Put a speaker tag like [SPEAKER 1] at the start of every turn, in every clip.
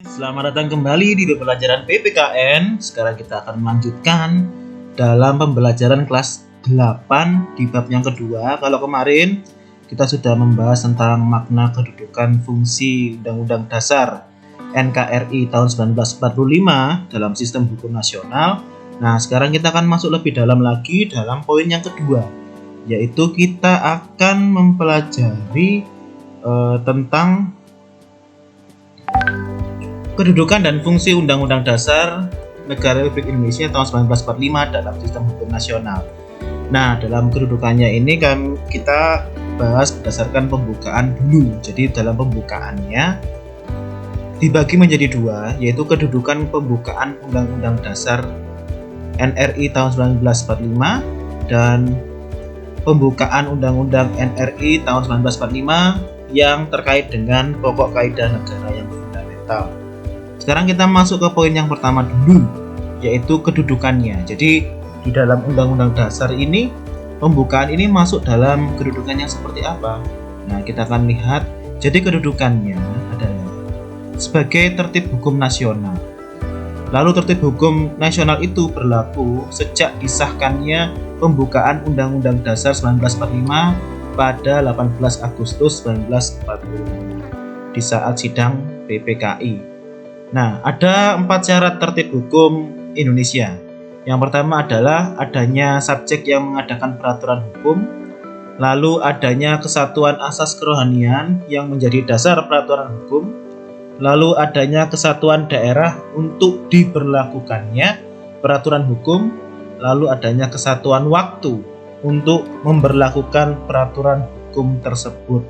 [SPEAKER 1] Selamat datang kembali di pembelajaran PPKN. Sekarang kita akan melanjutkan dalam pembelajaran kelas 8 di bab yang kedua. Kalau kemarin kita sudah membahas tentang makna kedudukan fungsi Undang-Undang Dasar NKRI tahun 1945 dalam sistem hukum nasional. Nah, sekarang kita akan masuk lebih dalam lagi dalam poin yang kedua, yaitu kita akan mempelajari tentang kedudukan dan fungsi Undang-Undang Dasar Negara Republik Indonesia tahun 1945 dalam sistem hukum nasional. Nah, dalam kedudukannya ini kan kita bahas berdasarkan pembukaan dulu. Jadi dalam pembukaannya dibagi menjadi dua, yaitu kedudukan pembukaan Undang-Undang Dasar NRI tahun 1945 dan pembukaan Undang-Undang NRI tahun 1945 yang terkait dengan pokok kaidah negara yang fundamental. Sekarang kita masuk ke poin yang pertama dulu, yaitu kedudukannya. Jadi di dalam Undang-Undang Dasar ini, pembukaan ini masuk dalam kedudukan yang seperti apa? Nah, kita akan lihat. Jadi kedudukannya adalah sebagai tertib hukum nasional. Lalu tertib hukum nasional itu berlaku sejak disahkannya pembukaan Undang-Undang Dasar 1945 pada 18 Agustus 1945 di saat sidang PPKI. Nah, ada 4 syarat tertib hukum Indonesia. Yang pertama adalah adanya subjek yang mengadakan peraturan hukum, lalu adanya kesatuan asas kerohanian yang menjadi dasar peraturan hukum, lalu adanya kesatuan daerah untuk diberlakukannya peraturan hukum, lalu adanya kesatuan waktu untuk memberlakukan peraturan hukum tersebut.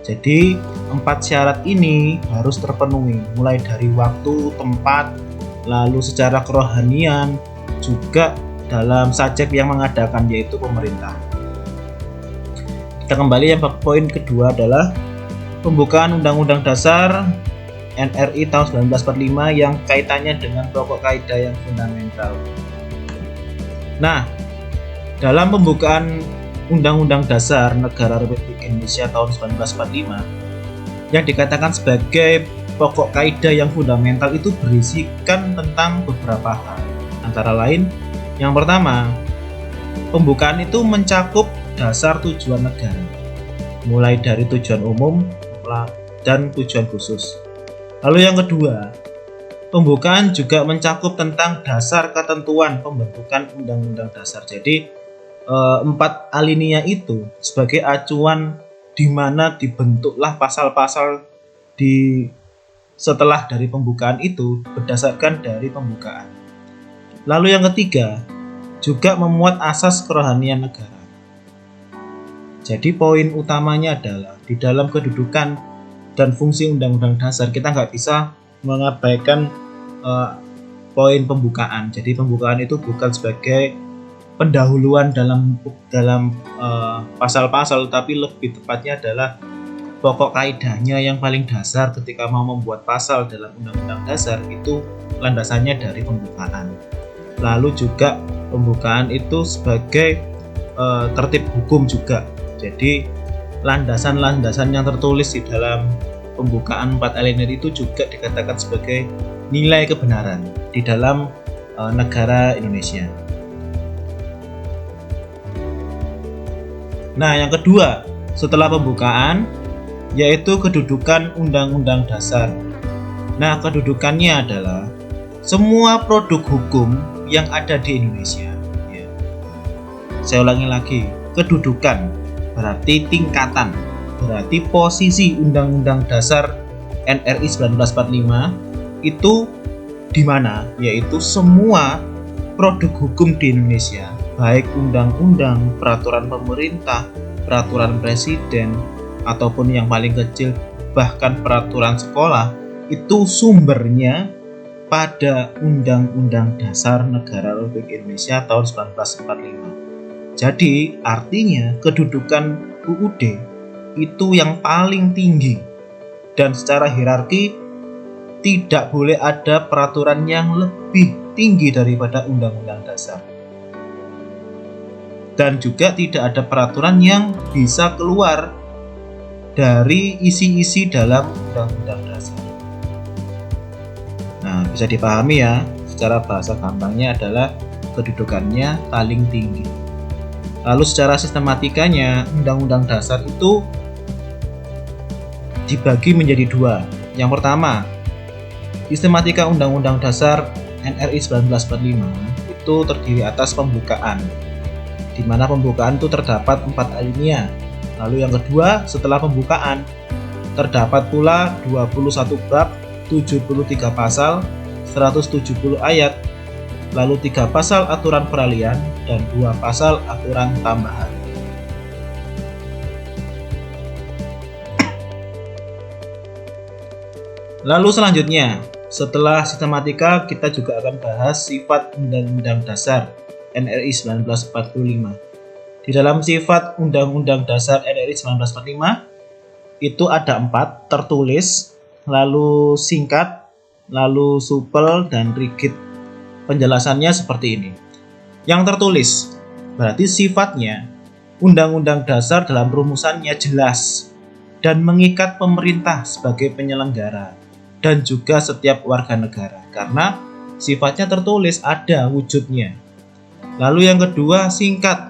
[SPEAKER 1] Jadi 4 syarat ini harus terpenuhi, mulai dari waktu, tempat, lalu secara kerohanian, juga dalam subjek yang mengadakan, yaitu pemerintah. Kita kembali yang poin kedua adalah pembukaan Undang-Undang Dasar NRI tahun 1945 yang kaitannya dengan pokok kaidah yang fundamental. Nah, dalam pembukaan Undang-Undang Dasar Negara Republik Indonesia tahun 1945 yang dikatakan sebagai pokok kaidah yang fundamental itu berisikan tentang beberapa hal. Antara lain, yang pertama, pembukaan itu mencakup dasar tujuan negara, mulai dari tujuan umum dan tujuan khusus. Lalu yang kedua, pembukaan juga mencakup tentang dasar ketentuan pembentukan Undang-Undang Dasar. Jadi 4 alinea itu sebagai acuan di mana dibentuklah pasal-pasal setelah dari pembukaan itu berdasarkan dari pembukaan. Lalu yang ketiga, juga memuat asas kerohanian negara. Jadi poin utamanya adalah di dalam kedudukan dan fungsi Undang-Undang Dasar kita nggak bisa mengabaikan poin pembukaan. Jadi pembukaan itu bukan sebagai pendahuluan dalam pasal-pasal, tapi lebih tepatnya adalah pokok kaidahnya yang paling dasar ketika mau membuat pasal dalam Undang-Undang Dasar itu landasannya dari pembukaan. Lalu juga pembukaan itu sebagai tertib hukum juga. Jadi landasan-landasan yang tertulis di dalam pembukaan 4 alinea itu juga dikatakan sebagai nilai kebenaran di dalam negara Indonesia. Nah, yang kedua setelah pembukaan yaitu kedudukan Undang-Undang Dasar. Nah, kedudukannya adalah semua produk hukum yang ada di Indonesia. Ya. Saya ulangi lagi, kedudukan berarti tingkatan, berarti posisi Undang-Undang Dasar NRI 1945 itu di mana? Yaitu semua produk hukum di Indonesia, baik undang-undang, peraturan pemerintah, peraturan presiden, ataupun yang paling kecil bahkan peraturan sekolah, itu sumbernya pada Undang-Undang Dasar Negara Republik Indonesia tahun 1945. Jadi artinya kedudukan UUD itu yang paling tinggi, dan secara hierarki tidak boleh ada peraturan yang lebih tinggi daripada Undang-Undang Dasar. dan juga tidak ada peraturan yang bisa keluar dari isi-isi dalam Undang-Undang Dasar. Nah, bisa dipahami ya, secara bahasa gampangnya adalah kedudukannya paling tinggi. Lalu secara sistematikanya, Undang-Undang Dasar itu dibagi menjadi dua. Yang pertama, sistematika Undang-Undang Dasar NRI 1945 itu terdiri atas pembukaan, di mana pembukaan itu terdapat 4 alinea. Lalu yang kedua, setelah pembukaan terdapat pula 21 bab, 73 pasal, 170 ayat, lalu 3 pasal aturan peralihan dan 2 pasal aturan tambahan. Lalu selanjutnya, setelah sistematika kita juga akan bahas sifat Undang-Undang Dasar NRI 1945. Di dalam sifat Undang-Undang Dasar NRI 1945 itu ada 4, tertulis, lalu singkat, lalu supel, dan rigid. Penjelasannya seperti ini. Yang tertulis berarti sifatnya Undang-Undang Dasar dalam rumusannya jelas dan mengikat pemerintah sebagai penyelenggara dan juga setiap warga negara karena sifatnya tertulis, ada wujudnya. Lalu yang kedua, singkat.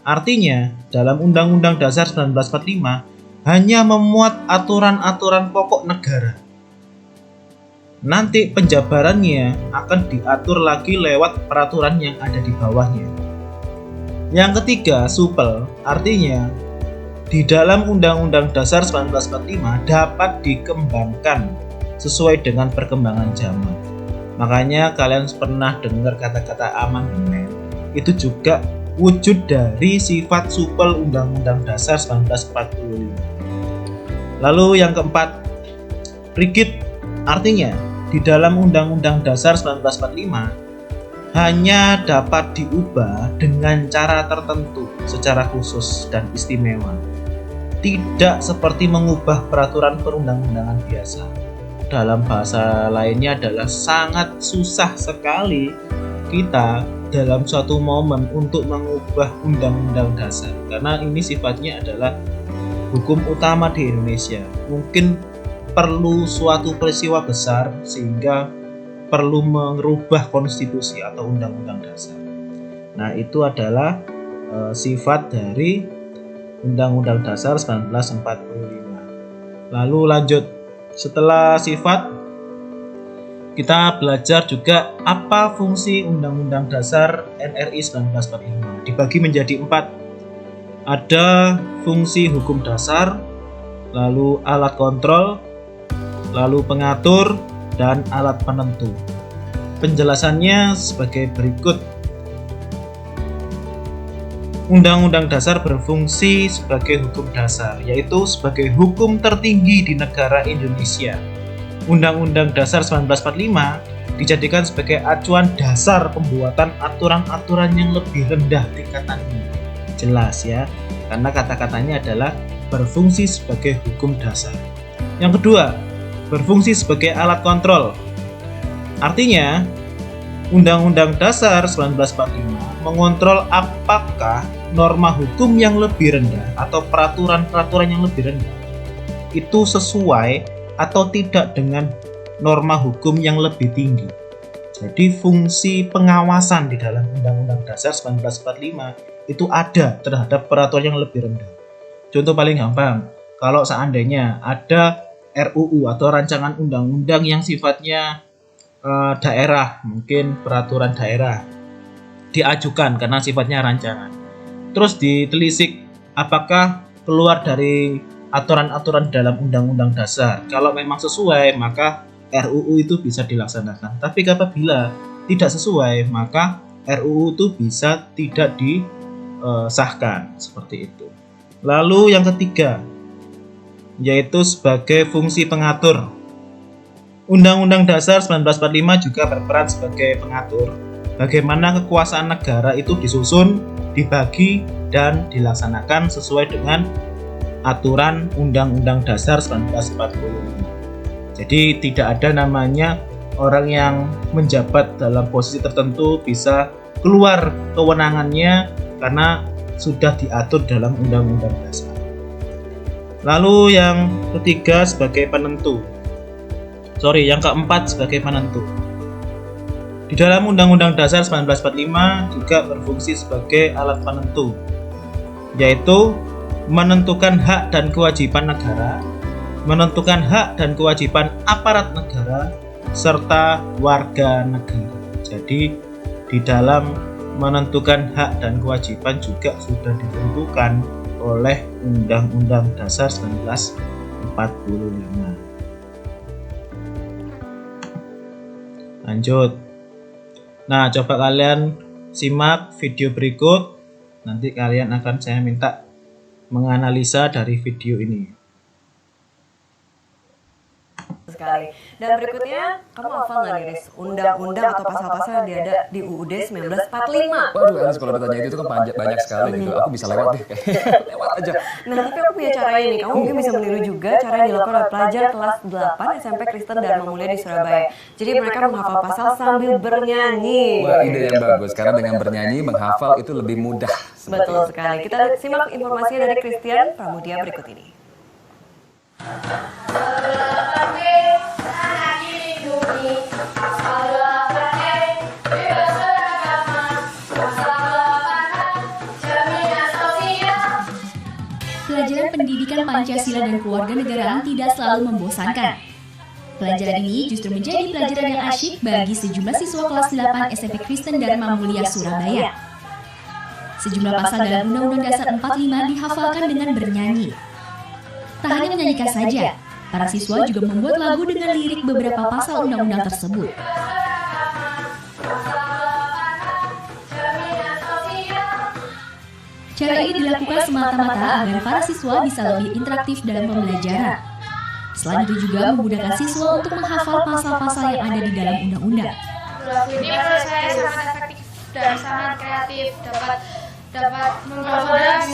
[SPEAKER 1] Artinya dalam Undang-Undang Dasar 1945 hanya memuat aturan-aturan pokok negara. Nanti penjabarannya akan diatur lagi lewat peraturan yang ada di bawahnya. Yang ketiga, supel. Artinya di dalam Undang-Undang Dasar 1945 dapat dikembangkan sesuai dengan perkembangan zaman. Makanya kalian pernah dengar kata-kata amandemen. Itu juga wujud dari sifat supel Undang-Undang Dasar 1945. Lalu yang keempat, rigid. Artinya di dalam Undang-Undang Dasar 1945 hanya dapat diubah dengan cara tertentu secara khusus dan istimewa. Tidak seperti mengubah peraturan perundang-undangan biasa. Dalam bahasa lainnya adalah sangat susah sekali kita dalam suatu momen untuk mengubah Undang-Undang Dasar karena ini sifatnya adalah hukum utama di Indonesia. Mungkin perlu suatu peristiwa besar sehingga perlu merubah konstitusi atau Undang-Undang Dasar. Nah, itu adalah sifat dari Undang-Undang Dasar 1945. Lalu lanjut, setelah sifat kita belajar juga apa fungsi Undang-Undang Dasar NRI 1945. Dibagi menjadi 4. Ada fungsi hukum dasar, lalu alat kontrol, lalu pengatur, dan alat penentu. Penjelasannya sebagai berikut. Undang-Undang Dasar berfungsi sebagai hukum dasar, yaitu sebagai hukum tertinggi di negara Indonesia. Undang-Undang Dasar 1945 dijadikan sebagai acuan dasar pembuatan aturan-aturan yang lebih rendah tingkatannya. Jelas ya, karena kata-katanya adalah berfungsi sebagai hukum dasar. Yang kedua, berfungsi sebagai alat kontrol. Artinya, Undang-Undang Dasar 1945 mengontrol apakah norma hukum yang lebih rendah atau peraturan-peraturan yang lebih rendah itu sesuai atau tidak dengan norma hukum yang lebih tinggi. Jadi fungsi pengawasan di dalam Undang-Undang Dasar 1945 itu ada terhadap peraturan yang lebih rendah. Contoh paling gampang, kalau seandainya ada RUU atau rancangan undang-undang yang sifatnya daerah, mungkin peraturan daerah diajukan karena sifatnya rancangan. Terus ditelisik apakah keluar dari aturan-aturan dalam Undang-Undang Dasar. Kalau memang sesuai, maka RUU itu bisa dilaksanakan. Tapi apabila tidak sesuai, maka RUU itu bisa tidak disahkan seperti itu. Lalu yang ketiga, yaitu sebagai fungsi pengatur. Undang-Undang Dasar 1945 juga berperan sebagai pengatur bagaimana kekuasaan negara itu disusun, dibagi, dan dilaksanakan sesuai dengan aturan Undang-Undang Dasar 1945. Jadi tidak ada namanya orang yang menjabat dalam posisi tertentu bisa keluar kewenangannya karena sudah diatur dalam Undang-Undang Dasar. Lalu yang ketiga sebagai penentu. Yang keempat sebagai penentu. Di dalam Undang-Undang Dasar 1945 juga berfungsi sebagai alat penentu, yaitu menentukan hak dan kewajiban negara, menentukan hak dan kewajiban aparat negara, serta warga negara. Jadi di dalam menentukan hak dan kewajiban juga sudah ditentukan oleh Undang-Undang Dasar 1945. Lanjut. Nah, coba kalian simak video berikut. Nanti kalian akan saya minta menganalisa dari video ini.
[SPEAKER 2] Sekali. Dan berikutnya, kamu hafal nggak nih, Riz? Undang-undang atau pasal-pasal yang ada di UUD 1945?
[SPEAKER 3] Waduh, Alice, kalau ditanya itu kan banyak sekali gitu. Aku bisa lewat deh, lewat aja.
[SPEAKER 2] Nah, tapi aku punya cara ini. Kamu mungkin bisa meniru juga cara yang dilakukan oleh pelajar kelas 8 SMP Kristen Dharma Mulia di Surabaya. Jadi mereka menghafal pasal sambil bernyanyi.
[SPEAKER 3] Wah, ide yang bagus. Karena dengan bernyanyi, menghafal itu lebih mudah.
[SPEAKER 2] Betul sekali. Kita simak informasinya dari Christian Pramudia berikut ini.
[SPEAKER 4] Pelajaran pendidikan Pancasila dan kewarganegaraan tidak selalu membosankan. Pelajaran ini justru menjadi pelajaran yang asyik bagi sejumlah siswa kelas 8 SMP Kristen Dharma Mulia Surabaya. Sejumlah pasal dalam Undang-Undang Dasar 45 dihafalkan dengan bernyanyi. Tak hanya menyanyikan saja, para siswa juga membuat lagu dengan lirik beberapa pasal undang-undang tersebut. Cara ini dilakukan semata-mata agar para siswa bisa lebih interaktif dalam pembelajaran. Selain itu juga memudahkan siswa untuk menghafal pasal-pasal yang ada di dalam undang-undang.
[SPEAKER 5] Lagu ini menurut saya sangat efektif dan sangat kreatif, dapat mempermudah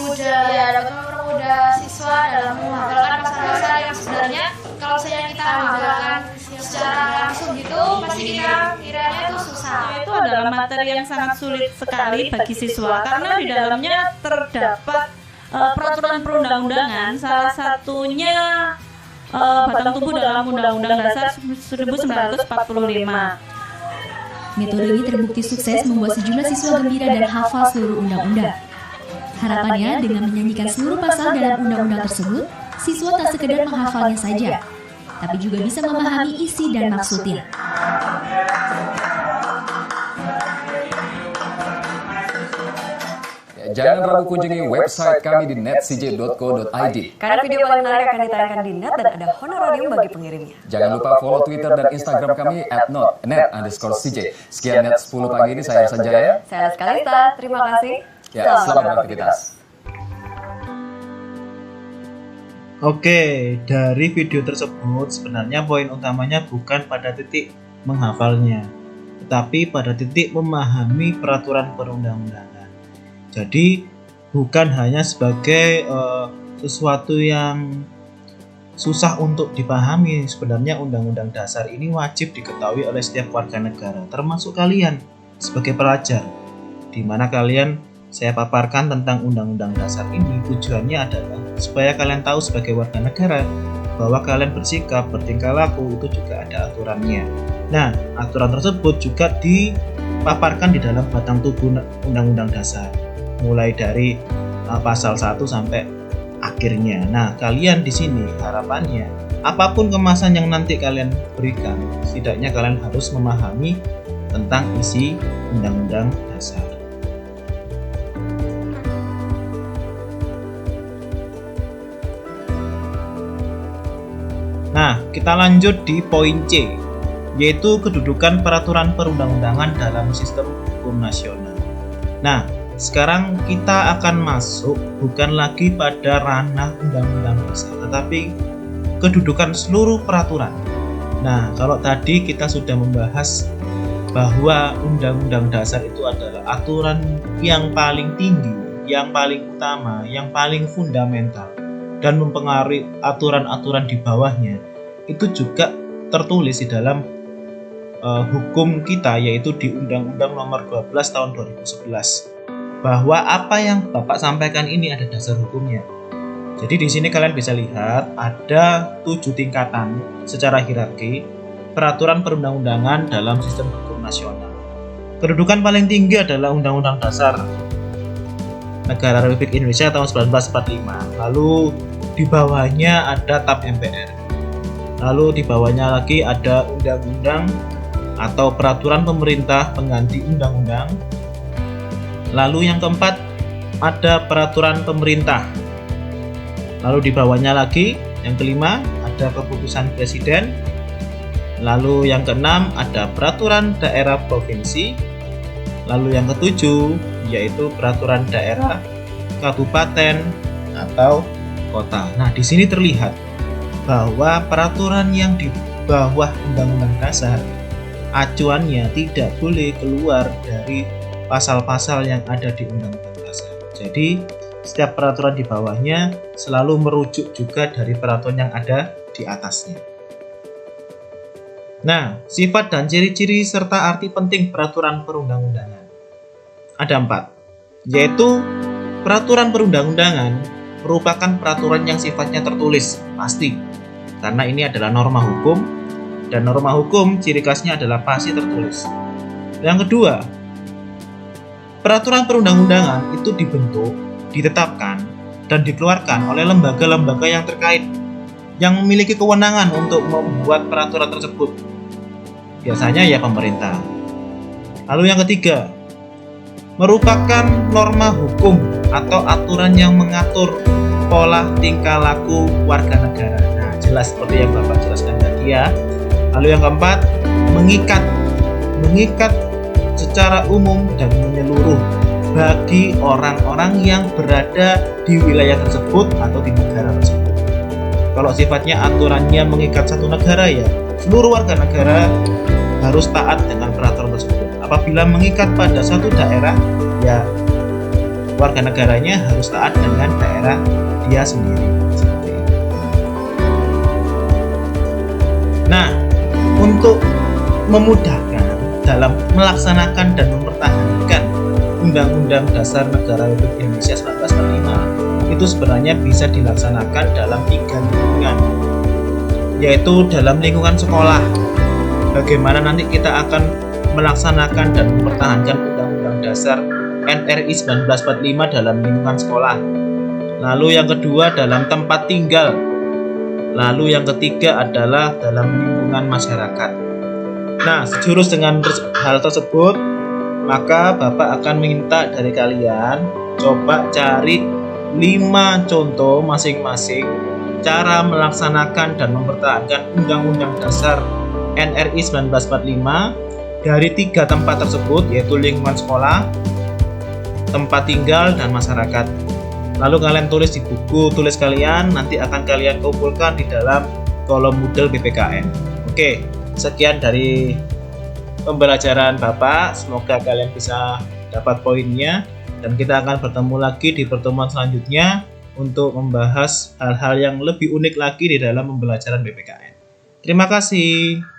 [SPEAKER 5] siswa dalam menghafalkan pasal-pasal yang sebenarnya kalau misalnya kita hafalkan secara langsung gitu pasti kita kiranya itu susah.
[SPEAKER 6] Itu adalah materi yang sangat sulit sekali bagi siswa karena di dalamnya terdapat peraturan perundang-undangan, salah satunya batang tubuh dalam Undang-Undang Dasar 1945.
[SPEAKER 4] Metode ini terbukti sukses membuat sejumlah siswa gembira dan hafal seluruh undang-undang. Harapannya dengan menyanyikan seluruh pasal dalam undang-undang tersebut, siswa tak sekedar menghafalnya saja, tapi juga bisa memahami isi dan maksudnya.
[SPEAKER 3] Jangan ragu kunjungi website kami di netcj.co.id.
[SPEAKER 2] Karena video paling menarik akan ditayangkan di net dan ada honorarium bagi pengirimnya.
[SPEAKER 3] Jangan lupa follow Twitter dan Instagram kami @net_cj. Sekian Net 10 pagi ini, saya Sanjaya.
[SPEAKER 2] Saya Skalista, terima kasih.
[SPEAKER 3] Selamat beraktivitas.
[SPEAKER 1] Oke, dari video tersebut sebenarnya poin utamanya bukan pada titik menghafalnya, tetapi pada titik memahami peraturan perundang-undangan. Jadi bukan hanya sebagai sesuatu yang susah untuk dipahami. Sebenarnya Undang-Undang Dasar ini wajib diketahui oleh setiap warga negara, termasuk kalian sebagai pelajar, di mana saya paparkan tentang Undang-Undang Dasar ini. Tujuannya adalah supaya kalian tahu sebagai warga negara bahwa kalian bersikap, bertingkah laku itu juga ada aturannya. Nah, aturan tersebut juga dipaparkan di dalam batang tubuh Undang-Undang Dasar, mulai dari pasal 1 sampai akhirnya. Nah, kalian di sini harapannya apapun kemasan yang nanti kalian berikan, setidaknya kalian harus memahami tentang isi Undang-Undang Dasar. Nah, kita lanjut di poin C, yaitu kedudukan peraturan perundang-undangan dalam sistem hukum nasional. Nah, sekarang kita akan masuk bukan lagi pada ranah undang-undang dasar, tetapi kedudukan seluruh peraturan. Nah, kalau tadi kita sudah membahas bahwa undang-undang dasar itu adalah aturan yang paling tinggi, yang paling utama, yang paling fundamental, dan mempengaruhi aturan-aturan di bawahnya, itu juga tertulis di dalam hukum kita, yaitu di Undang-Undang Nomor 12 Tahun 2011. bahwa apa yang Bapak sampaikan ini ada dasar hukumnya. Jadi di sini kalian bisa lihat ada 7 tingkatan secara hierarki peraturan perundang-undangan dalam sistem hukum nasional. Kedudukan paling tinggi adalah Undang-Undang Dasar Negara Republik Indonesia tahun 1945. Lalu di bawahnya ada TAP MPR. Lalu di bawahnya lagi ada undang-undang atau peraturan pemerintah pengganti undang-undang. Lalu yang keempat ada peraturan pemerintah. Lalu di bawahnya lagi yang kelima ada keputusan presiden. Lalu yang keenam ada peraturan daerah provinsi. Lalu yang ketujuh yaitu peraturan daerah kabupaten atau kota. Nah, di sini terlihat bahwa peraturan yang di bawah Undang-Undang Dasar acuannya tidak boleh keluar dari pasal-pasal yang ada di Undang-Undang Dasar. Jadi, setiap peraturan di bawahnya selalu merujuk juga dari peraturan yang ada di atasnya. Nah, sifat dan ciri-ciri serta arti penting peraturan perundang-undangan. Ada 4, yaitu peraturan perundang-undangan merupakan peraturan yang sifatnya tertulis, pasti. Karena ini adalah norma hukum, dan norma hukum ciri khasnya adalah pasti tertulis. Yang kedua, peraturan perundang-undangan itu dibentuk, ditetapkan, dan dikeluarkan oleh lembaga-lembaga yang terkait yang memiliki kewenangan untuk membuat peraturan tersebut. Biasanya ya pemerintah. Lalu yang ketiga, merupakan norma hukum atau aturan yang mengatur pola tingkah laku warga negara. Nah, jelas seperti yang Bapak jelaskan tadi ya. Lalu yang keempat, mengikat secara umum dan menyeluruh bagi orang-orang yang berada di wilayah tersebut atau di negara tersebut. Kalau sifatnya aturannya mengikat satu negara ya, seluruh warga negara harus taat dengan peraturan tersebut. Apabila mengikat pada satu daerah, ya warga negaranya harus taat dengan daerah dia sendiri. Seperti itu. Nah, untuk memudahkan dalam melaksanakan dan mempertahankan Undang-Undang Dasar Negara Republik Indonesia 1945 itu sebenarnya bisa dilaksanakan dalam 3 lingkungan, yaitu dalam lingkungan sekolah. Bagaimana nanti kita akan melaksanakan dan mempertahankan Undang-Undang Dasar NRI 1945 dalam lingkungan sekolah. Lalu yang kedua dalam tempat tinggal. Lalu yang ketiga adalah dalam lingkungan masyarakat. Nah, sejurus dengan hal tersebut, maka Bapak akan minta dari kalian coba cari 5 contoh masing-masing cara melaksanakan dan mempertahankan Undang-Undang Dasar NRI 1945 dari 3 tempat tersebut, yaitu lingkungan sekolah, tempat tinggal, dan masyarakat. Lalu kalian tulis di buku tulis kalian, nanti akan kalian kumpulkan di dalam kolom Moodle BPKN. Oke, sekian dari pembelajaran Bapak. Semoga kalian bisa dapat poinnya, dan kita akan bertemu lagi di pertemuan selanjutnya untuk membahas hal-hal yang lebih unik lagi di dalam pembelajaran BPKN. Terima kasih.